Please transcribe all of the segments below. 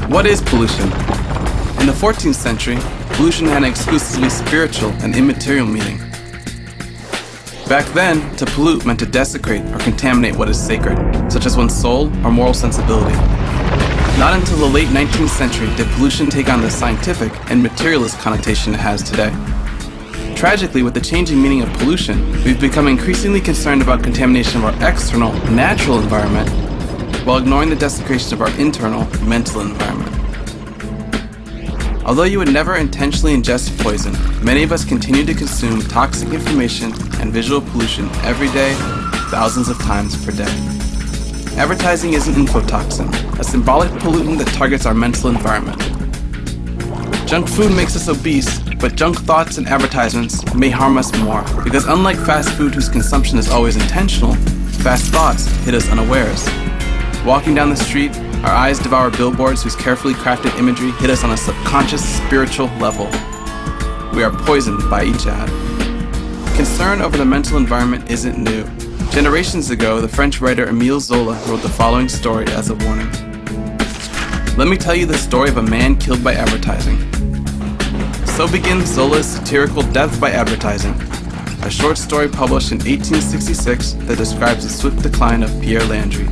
What is pollution? In the 14th century, pollution had an exclusively spiritual and immaterial meaning. Back then, to pollute meant to desecrate or contaminate what is sacred, such as one's soul or moral sensibility. Not until the late 19th century did pollution take on the scientific and materialist connotation it has today. Tragically, with the changing meaning of pollution, we've become increasingly concerned about contamination of our external, natural environment, while ignoring the desecration of our internal, mental environment. Although you would never intentionally ingest poison, many of us continue to consume toxic information and visual pollution every day, thousands of times per day. Advertising is an infotoxin, a symbolic pollutant that targets our mental environment. Junk food makes us obese, but junk thoughts and advertisements may harm us more, because unlike fast food whose consumption is always intentional, fast thoughts hit us unawares. Walking down the street, our eyes devour billboards whose carefully crafted imagery hit us on a subconscious, spiritual level. We are poisoned by each ad. Concern over the mental environment isn't new. Generations ago, the French writer Émile Zola wrote the following story as a warning. Let me tell you the story of a man killed by advertising. So begins Zola's satirical Death by Advertising, a short story published in 1866 that describes the swift decline of Pierre Landry,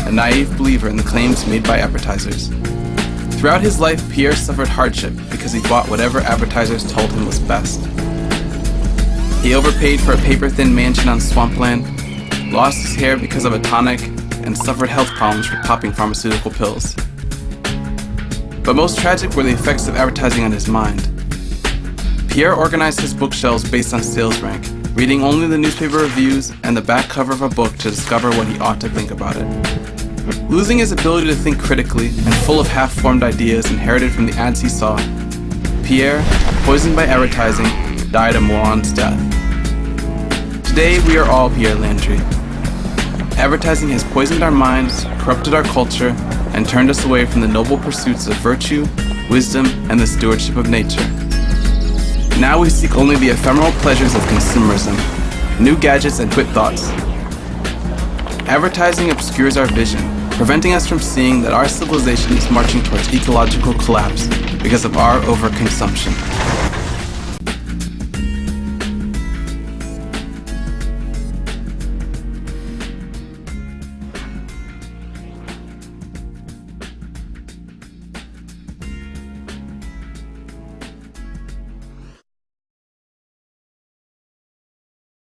a naive believer in the claims made by advertisers. Throughout his life, Pierre suffered hardship because he bought whatever advertisers told him was best. He overpaid for a paper-thin mansion on swampland, lost his hair because of a tonic, and suffered health problems from popping pharmaceutical pills. But most tragic were the effects of advertising on his mind. Pierre organized his bookshelves based on sales rank, reading only the newspaper reviews and the back cover of a book to discover what he ought to think about it. Losing his ability to think critically and full of half-formed ideas inherited from the ads he saw, Pierre, poisoned by advertising, died a moron's death. Today we are all Pierre Landry. Advertising has poisoned our minds, corrupted our culture, and turned us away from the noble pursuits of virtue, wisdom, and the stewardship of nature. Now we seek only the ephemeral pleasures of consumerism, new gadgets and quick thoughts. Advertising obscures our vision, preventing us from seeing that our civilization is marching towards ecological collapse because of our overconsumption.